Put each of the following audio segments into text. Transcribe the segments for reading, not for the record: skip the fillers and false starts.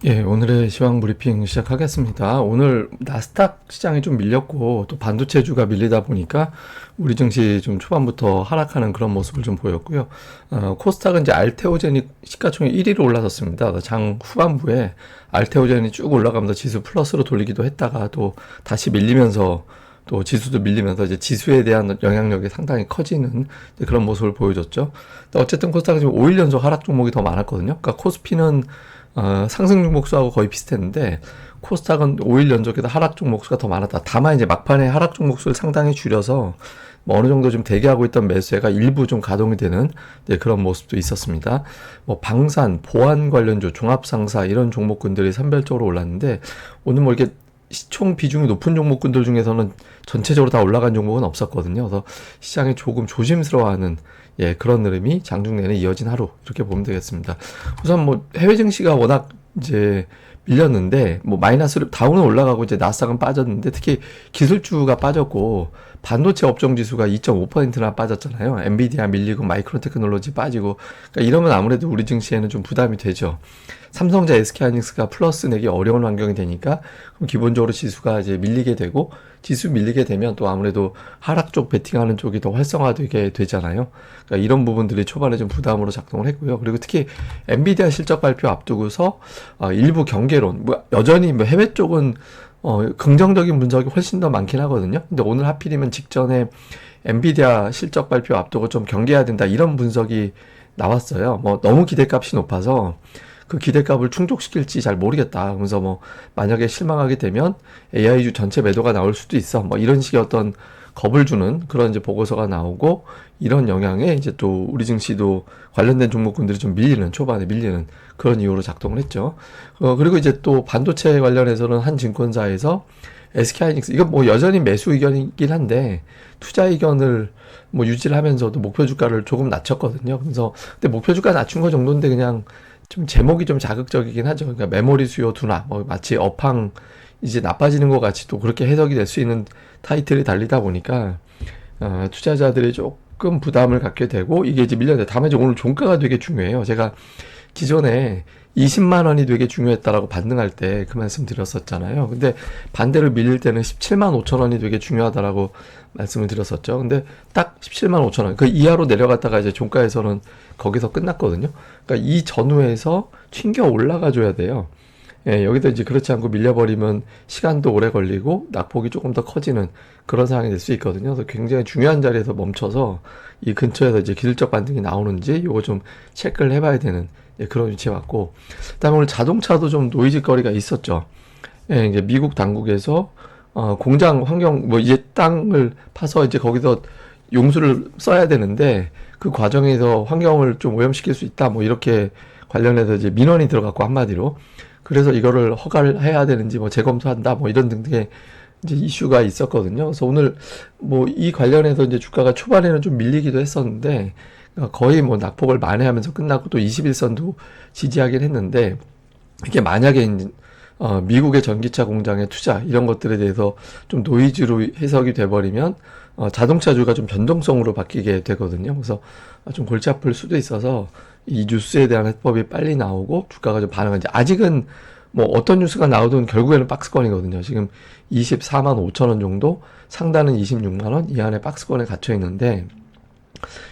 예, 오늘의 시황 브리핑 시작하겠습니다. 오늘 나스닥 시장이 좀 밀렸고 또 반도체주가 밀리다 보니까 우리 증시 좀 초반부터 하락하는 그런 모습을 좀 보였고요. 코스닥은 이제 알테오젠이 시가총액 1위로 올라섰습니다. 장 후반부에 알테오젠이 쭉 올라가면서 지수 플러스로 돌리기도 했다가 또 다시 밀리면서 또 지수도 밀리면서 이제 지수에 대한 영향력이 상당히 커지는 그런 모습을 보여줬죠. 어쨌든 코스닥은 지금 5일 연속 하락 종목이 더 많았거든요. 그러니까 코스피는 상승 종목수하고 거의 비슷했는데 코스닥은 5일 연속해서 하락 종목수가 더 많았다. 다만 이제 막판에 하락 종목수를 상당히 줄여서 뭐 어느 정도 좀 대기하고 있던 매수세가 일부 좀 가동이 되는 그런 모습도 있었습니다. 뭐 방산, 보안 관련주, 종합상사 이런 종목군들이 선별적으로 올랐는데 오늘 뭐 이렇게 시총 비중이 높은 종목군들 중에서는 전체적으로 다 올라간 종목은 없었거든요. 그래서 시장이 조금 조심스러워하는 그런 흐름이 장중 내내 이어진 하루 이렇게 보면 되겠습니다. 우선 뭐 해외 증시가 워낙 이제 밀렸는데 뭐 마이너스로 다운은 올라가고 이제 나스닥은 빠졌는데 특히 기술주가 빠졌고 반도체 업종 지수가 2.5%나 빠졌잖아요. 엔비디아 밀리고 마이크론 테크놀로지 빠지고 그러니까 이러면 아무래도 우리 증시에는 좀 부담이 되죠. 삼성자 SK하이닉스가 플러스 내기 어려운 환경이 되니까 그럼 기본적으로 지수가 이제 밀리게 되고 지수 밀리게 되면 또 아무래도 하락 쪽 베팅하는 쪽이 더 활성화되게 되잖아요. 그러니까 이런 부분들이 초반에 좀 부담으로 작동을 했고요. 그리고 특히 엔비디아 실적 발표 앞두고서 일부 경계론, 뭐 여전히 뭐 해외 쪽은 긍정적인 분석이 훨씬 더 많긴 하거든요. 근데 오늘 하필이면 직전에 엔비디아 실적 발표 앞두고 좀 경계해야 된다 이런 분석이 나왔어요. 뭐 너무 기대값이 높아서 그 기대값을 충족시킬지 잘 모르겠다. 그러면서 뭐 만약에 실망하게 되면 AI주 전체 매도가 나올 수도 있어. 뭐 이런 식의 어떤 겁을 주는 그런 이제 보고서가 나오고 이런 영향에 이제 또 우리 증시도 관련된 종목군들이 좀 밀리는 초반에 밀리는 그런 이유로 작동을 했죠. 그리고 이제 또 반도체 관련해서는 한 증권사에서 SK하이닉스 이건 뭐 여전히 매수 의견이긴 한데 투자 의견을 뭐 유지를 하면서도 목표 주가를 조금 낮췄거든요. 그래서 근데 목표 주가 낮춘 거 정도인데 그냥 좀 제목이 좀 자극적이긴 하죠. 그러니까 메모리 수요 둔화, 뭐 마치 업황 이제 나빠지는 것 같이 또 그렇게 해석이 될 수 있는 타이틀이 달리다 보니까 투자자들이 조금 부담을 갖게 되고 이게 이제 밀렸는데 다만 이제 오늘 종가가 되게 중요해요. 제가 기존에 20만 원이 되게 중요했다라고 반등할 때 그 말씀 드렸었잖아요. 근데 반대로 밀릴 때는 17만 5천 원이 되게 중요하다라고 말씀을 드렸었죠. 근데 딱 17만 5천 원, 그 이하로 내려갔다가 이제 종가에서는 거기서 끝났거든요. 그러니까 이 전후에서 튕겨 올라가 줘야 돼요. 예, 여기도 이제 그렇지 않고 밀려버리면 시간도 오래 걸리고 낙폭이 조금 더 커지는 그런 상황이 될 수 있거든요. 그래서 굉장히 중요한 자리에서 멈춰서 이 근처에서 이제 기술적 반등이 나오는지 요거 좀 체크를 해봐야 되는 그런 위치에 왔고, 그다음에 오늘 자동차도 좀 노이즈 거리가 있었죠. 예, 이제 미국 당국에서 공장 환경 뭐 이제 땅을 파서 이제 거기서 용수를 써야 되는데 그 과정에서 환경을 좀 오염시킬 수 있다 뭐 이렇게 관련해서 이제 민원이 들어갔고 한마디로 그래서 이거를 허가를 해야 되는지 뭐 재검토한다 뭐 이런 등등의 이제 이슈가 있었거든요. 그래서 오늘 뭐 이 관련해서 이제 주가가 초반에는 좀 밀리기도 했었는데 거의 뭐 낙폭을 만회하면서 끝나고 또 21선도 지지하긴 했는데 이게 만약에 이제 미국의 전기차 공장의 투자 이런 것들에 대해서 좀 노이즈로 해석이 돼버리면 자동차주가 좀 변동성으로 바뀌게 되거든요. 그래서 좀 골치 아플 수도 있어서 이 뉴스에 대한 해법이 빨리 나오고 주가가 좀 반응하는지 아직은 뭐 어떤 뉴스가 나오든 결국에는 박스권이거든요. 지금 24만 5천 원 정도 상단은 26만 원 이 안에 박스권에 갇혀 있는데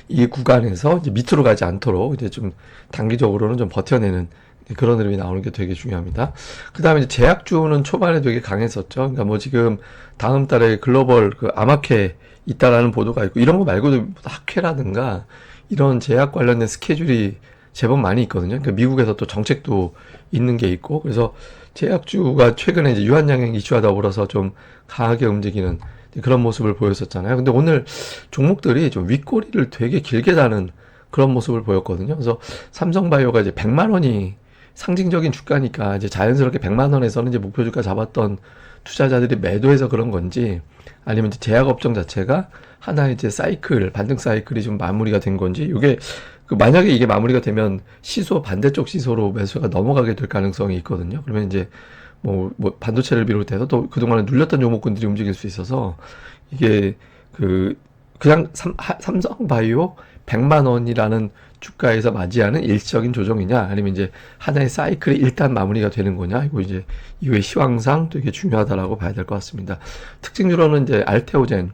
이 구간에서 이제 밑으로 가지 않도록 이제 좀 단기적으로는 좀 버텨내는 그런 흐름이 나오는 게 되게 중요합니다. 그 다음에 이제 제약주는 초반에 되게 강했었죠. 그러니까 뭐 지금 다음 달에 글로벌 그 암학회 있다라는 보도가 있고 이런 거 말고도 학회라든가 이런 제약 관련된 스케줄이 제법 많이 있거든요. 그러니까 미국에서 또 정책도 있는 게 있고 그래서 제약주가 최근에 이제 유한양행 이슈와 더불어서 좀 강하게 움직이는 그런 모습을 보였었잖아요. 근데 오늘 종목들이 좀 윗꼬리를 되게 길게 다는 그런 모습을 보였거든요. 그래서 삼성바이오가 이제 100만 원이 상징적인 주가니까 이제 자연스럽게 100만 원에서는 이제 목표 주가 잡았던 투자자들이 매도해서 그런 건지 아니면 이제 제약업종 자체가 하나의 이제 사이클, 반등 사이클이 좀 마무리가 된 건지 이게 그 만약에 이게 마무리가 되면 시소 반대쪽 시소로 매수가 넘어가게 될 가능성이 있거든요. 그러면 이제 뭐 반도체를 비롯해서 또 그동안에 눌렸던 종목군들이 움직일 수 있어서 이게 그냥 삼성바이오 100만 원이라는 주가에서 맞이하는 일시적인 조정이냐, 아니면 이제 하나의 사이클이 일단 마무리가 되는 거냐, 이거 이제 이후의 시황상 되게 중요하다라고 봐야 될 것 같습니다. 특징주로는 이제 알테오젠,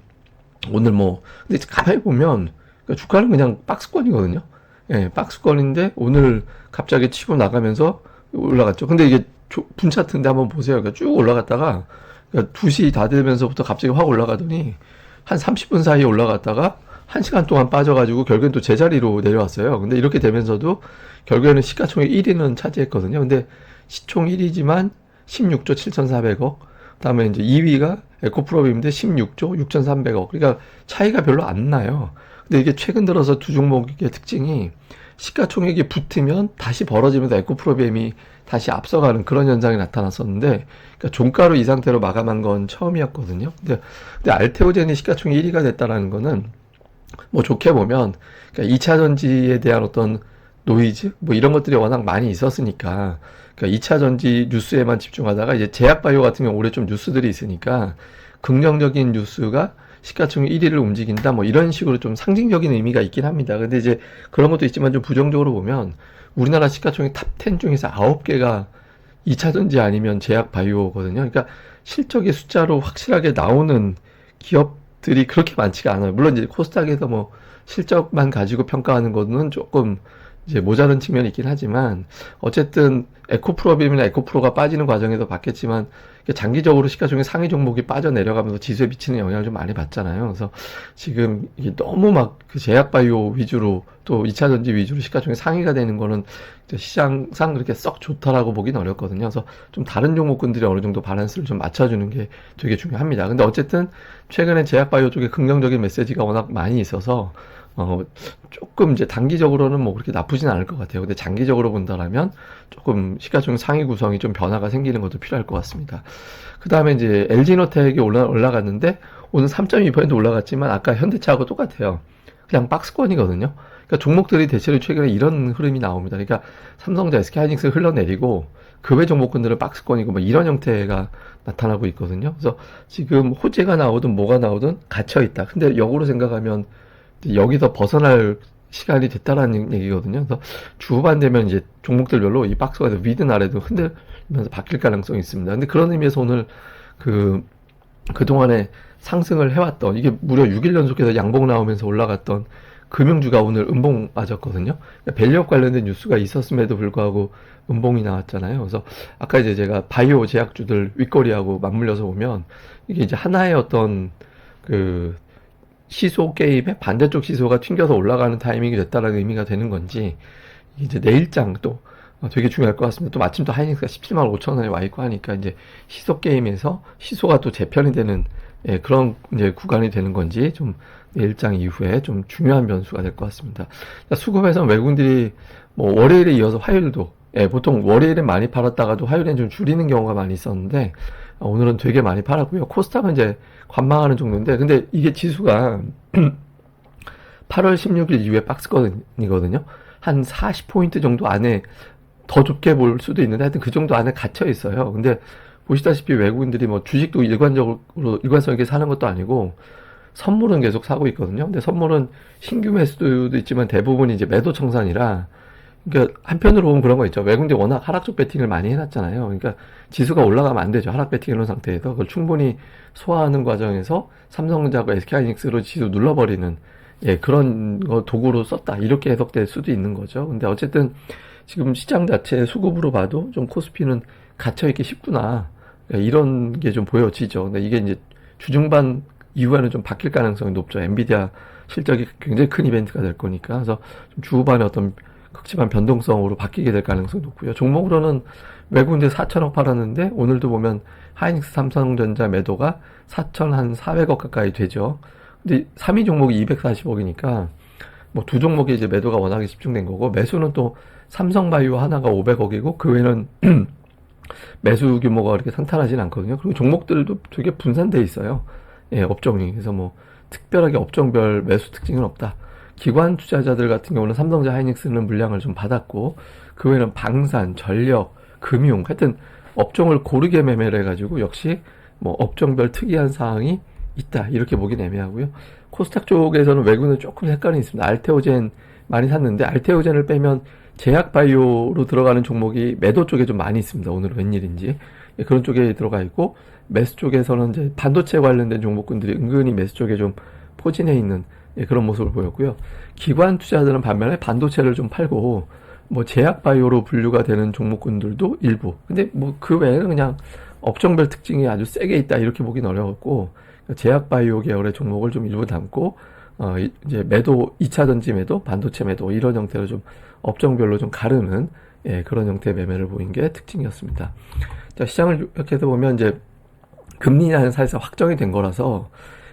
오늘 뭐, 근데 가만히 보면, 그러니까 주가는 그냥 박스권이거든요. 예, 박스권인데, 오늘 갑자기 치고 나가면서 올라갔죠. 근데 이게 분 차트인데 한번 보세요. 그러니까 쭉 올라갔다가, 그러니까 2시 다 되면서부터 갑자기 확 올라가더니, 한 30분 사이에 올라갔다가, 1시간 동안 빠져가지고 결국엔 또 제자리로 내려왔어요. 근데 이렇게 되면서도 결국에는 시가총액 1위는 차지했거든요. 근데 시총 1위지만 16조 7,400억. 그다음에 이제 2위가 에코프로비인데 16조 6,300억. 그러니까 차이가 별로 안 나요. 근데 이게 최근 들어서 두 종목의 특징이 시가총액이 붙으면 다시 벌어지면서 에코프로비엠이 다시 앞서가는 그런 현상이 나타났었는데, 그러니까 종가로 이 상태로 마감한 건 처음이었거든요. 근데 알테오젠이 시가총액 1위가 됐다라는 거는 뭐 좋게 보면, 그러니까 2차 전지에 대한 어떤 노이즈 뭐 이런 것들이 워낙 많이 있었으니까, 그러니까 2차 전지 뉴스에만 집중하다가 이제 제약바이오 같은 경우 올해 좀 뉴스들이 있으니까 긍정적인 뉴스가 시가총액 1위를 움직인다 뭐 이런 식으로 좀 상징적인 의미가 있긴 합니다. 근데 이제 그런 것도 있지만 좀 부정적으로 보면 우리나라 시가총액 탑 10 중에서 9개가 2차 전지 아니면 제약바이오거든요. 그러니까 실적의 숫자로 확실하게 나오는 기업들이 그렇게 많지가 않아요. 물론 이제 코스닥에서 뭐 실적만 가지고 평가하는 거는 조금 이제 모자른 측면이 있긴 하지만, 어쨌든 에코프로빔이나 에코프로가 빠지는 과정에서 봤겠지만 장기적으로 시가총액 상위 종목이 빠져내려가면서 지수에 미치는 영향을 좀 많이 받잖아요. 그래서 지금 이게 너무 막 그 제약바이오 위주로 또 2차 전지 위주로 시가총액 상위가 되는 거는 시장상 그렇게 썩 좋다라고 보기는 어렵거든요. 그래서 좀 다른 종목군들이 어느 정도 밸런스를 좀 맞춰주는 게 되게 중요합니다. 근데 어쨌든 최근에 제약바이오 쪽에 긍정적인 메시지가 워낙 많이 있어서 조금 이제 단기적으로는 뭐 그렇게 나쁘진 않을 것 같아요. 근데 장기적으로 본다라면 조금 시가총액 상위 구성이 좀 변화가 생기는 것도 필요할 것 같습니다. 그 다음에 이제 LG노텍이 올라갔는데 오늘 3.2% 올라갔지만 아까 현대차하고 똑같아요. 그냥 박스권이거든요. 그러니까 종목들이 대체로 최근에 이런 흐름이 나옵니다. 그러니까 삼성전자, SK하이닉스 흘러내리고 그 외 종목군들은 박스권이고 뭐 이런 형태가 나타나고 있거든요. 그래서 지금 호재가 나오든 뭐가 나오든 갇혀 있다. 근데 역으로 생각하면 여기서 벗어날 시간이 됐다라는 얘기거든요. 그래서 주 후반 되면 이제 종목들별로 이 박스가 위든 아래든 흔들면서 바뀔 가능성이 있습니다. 근데 그런 의미에서 오늘 그동안에 상승을 해왔던, 이게 무려 6일 연속해서 양봉 나오면서 올라갔던 금융주가 오늘 음봉 맞았거든요. 그러니까 밸류업 관련된 뉴스가 있었음에도 불구하고 음봉이 나왔잖아요. 그래서 아까 이제 제가 바이오 제약주들 윗거리하고 맞물려서 보면 이게 이제 하나의 어떤 그 시소 게임의 반대쪽 시소가 튕겨서 올라가는 타이밍이 됐다라는 의미가 되는 건지, 이제 내일장 또 되게 중요할 것 같습니다. 또 마침 또 하이닉스가 17만 5천 원에 와 있고 하니까 이제 시소 게임에서 시소가 또 재편이 되는 그런 이제 구간이 되는 건지 좀 내일장 이후에 좀 중요한 변수가 될 것 같습니다. 수급에서 외국인들이 뭐 월요일에 이어서 화요일도 보통 월요일에 많이 팔았다가도 화요일엔 좀 줄이는 경우가 많이 있었는데 오늘은 되게 많이 팔았고요. 코스닥은 이제 관망하는 정도인데, 근데 이게 지수가 8월 16일 이후에 박스권이거든요. 한 40포인트 정도 안에 더 좁게 볼 수도 있는데 하여튼 그 정도 안에 갇혀 있어요. 근데 보시다시피 외국인들이 뭐 주식도 일관성 있게 사는 것도 아니고 선물은 계속 사고 있거든요. 근데 선물은 신규 매수도 있지만 대부분 이제 매도 청산이라, 그러니까 한편으로 보면 그런 거 있죠. 외국인들이 워낙 하락적 배팅을 많이 해놨잖아요. 그러니까 지수가 올라가면 안 되죠. 하락 배팅 이런 상태에서 그걸 충분히 소화하는 과정에서 삼성전자하고 SK하이닉스로 지수 눌러버리는 그런 거 도구로 썼다, 이렇게 해석될 수도 있는 거죠. 근데 어쨌든 지금 시장 자체의 수급으로 봐도 좀 코스피는 갇혀있기 쉽구나, 이런 게 좀 보여지죠. 근데 이게 이제 주중반 이후에는 좀 바뀔 가능성이 높죠. 엔비디아 실적이 굉장히 큰 이벤트가 될 거니까. 그래서 좀 주후반에 어떤 극심한 변동성으로 바뀌게 될 가능성이 높고요. 종목으로는 외국인들 4천억 팔았는데 오늘도 보면 하이닉스, 삼성전자 매도가 4,400억 가까이 되죠. 근데 3위 종목이 240억이니까 뭐 두 종목이 이제 매도가 워낙에 집중된 거고, 매수는 또 삼성바이오 하나가 500억이고 그 외에는 매수 규모가 그렇게 탄탄하진 않거든요. 그리고 종목들도 되게 분산돼 있어요. 업종이. 그래서 뭐 특별하게 업종별 매수 특징은 없다. 기관 투자자들 같은 경우는 삼성전자, 하이닉스는 물량을 좀 받았고 그 외에는 방산, 전력, 금융, 하여튼 업종을 고르게 매매를 해가지고 역시 뭐 업종별 특이한 사항이 있다, 이렇게 보긴 애매하고요. 코스닥 쪽에서는 외국인은 조금 헷갈림이 있습니다. 알테오젠 많이 샀는데 알테오젠을 빼면 제약 바이오로 들어가는 종목이 매도 쪽에 좀 많이 있습니다. 오늘은 웬일인지. 예, 그런 쪽에 들어가 있고 매수 쪽에서는 이제 반도체 관련된 종목군들이 은근히 매수 쪽에 좀 포진해 있는 예, 그런 모습을 보였고요. 기관 투자자들은 반면에 반도체를 좀 팔고 뭐 제약 바이오로 분류가 되는 종목군들도 일부. 근데 뭐 그 외에는 그냥 업종별 특징이 아주 세게 있다 이렇게 보긴 어려웠고 제약 바이오 계열의 종목을 좀 일부 담고 이제 매도 2차 전지 매도, 반도체 매도 이런 형태로 좀 업종별로 좀 가르는 예, 그런 형태의 매매를 보인 게 특징이었습니다. 자, 시장을 이렇게 해서 보면 이제 금리 인하는 사실상 확정이 된 거라서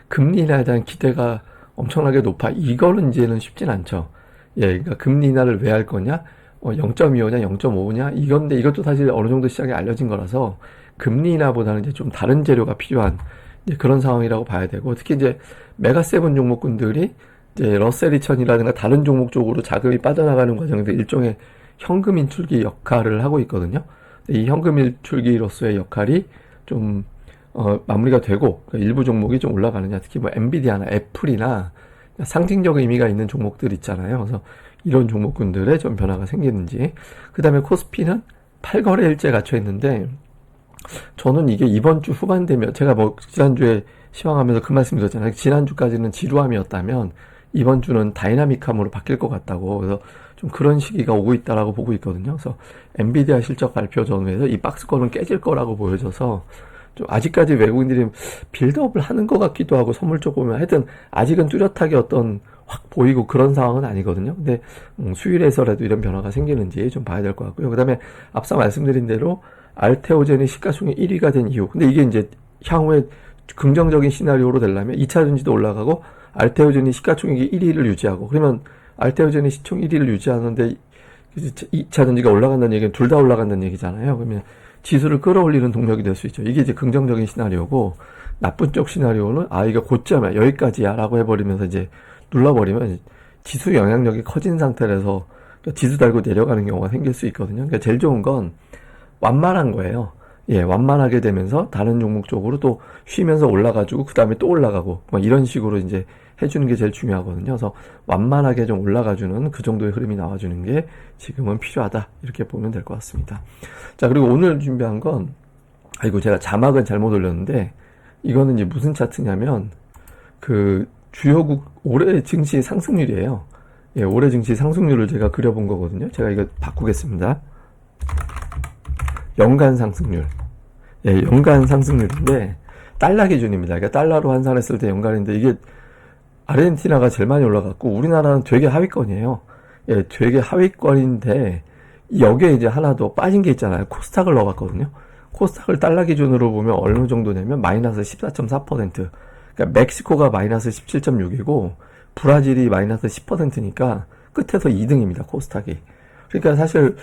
금리 인하에 대한 기대가 엄청나게 높아. 이거는 이제는 쉽진 않죠. 예, 그러니까 금리 인하를 왜 할 거냐? 0.25냐, 0.5냐? 이건데 이것도 사실 어느 정도 시장에 알려진 거라서 금리 인하보다는 이제 좀 다른 재료가 필요한 이제 그런 상황이라고 봐야 되고 특히 이제 메가세븐 종목군들이 이제 러셀 2000이라든가 다른 종목 쪽으로 자금이 빠져나가는 과정에서 일종의 현금 인출기 역할을 하고 있거든요. 이 현금 인출기로서의 역할이 좀 마무리가 되고 그러니까 일부 종목이 좀 올라가느냐 특히 뭐 엔비디아나 애플이나 상징적 의미가 있는 종목들 있잖아요. 그래서 이런 종목군들의 좀 변화가 생기는지 그 다음에 코스피는 8거래일째 갇혀 있는데 저는 이게 이번 주 후반 되면 제가 뭐 지난주에 시황하면서 그 말씀 드렸잖아요. 지난주까지는 지루함이었다면 이번 주는 다이나믹함으로 바뀔 것 같다고. 그래서 좀 그런 시기가 오고 있다라고 보고 있거든요. 그래서 엔비디아 실적 발표 전후에서 이 박스권은 깨질 거라고 보여져서 좀 아직까지 외국인들이 빌드업을 하는 것 같기도 하고 선물 쪽 보면 하여튼 아직은 뚜렷하게 어떤 확 보이고 그런 상황은 아니거든요. 근데 수율에서라도 이런 변화가 생기는지 좀 봐야 될 것 같고요. 그 다음에 앞서 말씀드린 대로 알테오젠이 시가총액 1위가 된 이유. 근데 이게 이제 향후에 긍정적인 시나리오로 되려면 2차 전지도 올라가고 알테오젠이 시가총액이 1위를 유지하고 그러면 알테오젠이 시총 1위를 유지하는데 2차 전지가 올라간다는 얘기는 둘 다 올라간다는 얘기잖아요. 그러면 지수를 끌어올리는 동력이 될 수 있죠. 이게 이제 긍정적인 시나리오고 나쁜 쪽 시나리오는 이거 고점이야 여기까지야 라고 해버리면서 이제 눌러버리면 지수 영향력이 커진 상태라서 지수 달고 내려가는 경우가 생길 수 있거든요. 그러니까 제일 좋은 건 완만한 거예요. 예, 완만하게 되면서 다른 종목 쪽으로 또 쉬면서 올라가지고 그 다음에 또 올라가고 뭐 이런 식으로 이제 해주는 게 제일 중요하거든요. 그래서 완만하게 좀 올라가주는 그 정도의 흐름이 나와주는 게 지금은 필요하다 이렇게 보면 될 것 같습니다. 자, 그리고 오늘 준비한 건 아이고 제가 자막은 잘못 올렸는데 이거는 이제 무슨 차트냐면 그 주요국 올해 증시 상승률이에요. 예, 올해 증시 상승률을 제가 그려본 거거든요. 제가 이거 바꾸겠습니다. 연간 상승률. 예, 연간 상승률인데 달러 기준입니다. 그러니까 달러로 환산했을 때 연간인데 이게 아르헨티나가 제일 많이 올라갔고 우리나라는 되게 하위권이에요. 예, 되게 하위권인데 여기에 이제 하나 더 빠진 게 있잖아요. 코스닥을 넣어봤거든요. 코스닥을 달러 기준으로 보면 어느 정도냐면 마이너스 14.4%. 그러니까 멕시코가 마이너스 17.6이고 브라질이 마이너스 10%니까 끝에서 2등입니다. 코스닥이. 그러니까 사실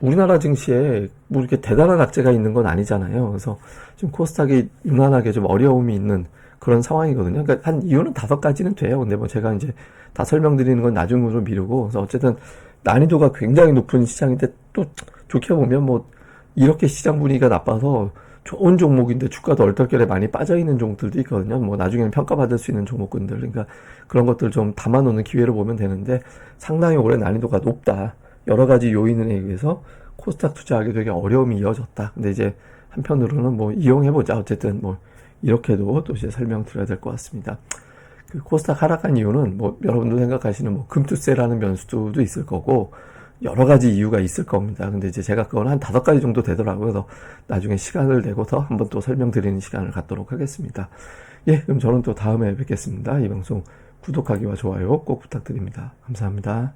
우리나라 증시에 뭐 이렇게 대단한 악재가 있는 건 아니잖아요. 그래서 지금 코스닥이 유난하게 좀 어려움이 있는 그런 상황이거든요. 그러니까 한 이유는 5가지는 돼요. 근데 뭐 제가 이제 다 설명드리는 건 나중으로 미루고 그래서 어쨌든 난이도가 굉장히 높은 시장인데 또 좋게 보면 뭐 이렇게 시장 분위기가 나빠서 좋은 종목인데 주가도 얼떨결에 많이 빠져있는 종목들도 있거든요. 뭐 나중에는 평가받을 수 있는 종목군들. 그러니까 그런 것들 좀 담아놓는 기회로 보면 되는데 상당히 올해 난이도가 높다. 여러 가지 요인에 의해서 코스닥 투자하기 되게 어려움이 이어졌다. 근데 이제 한편으로는 뭐 이용해보자. 어쨌든 뭐 이렇게도 또 이제 설명드려야 될 것 같습니다. 그 코스닥 하락한 이유는 뭐 여러분도 생각하시는 뭐 금투세라는 변수도 있을 거고 여러 가지 이유가 있을 겁니다. 근데 이제 제가 그건 한 5가지 정도 되더라고요. 그래서 나중에 시간을 내고서 한번 또 설명드리는 시간을 갖도록 하겠습니다. 예, 그럼 저는 또 다음에 뵙겠습니다. 이 방송 구독하기와 좋아요 꼭 부탁드립니다. 감사합니다.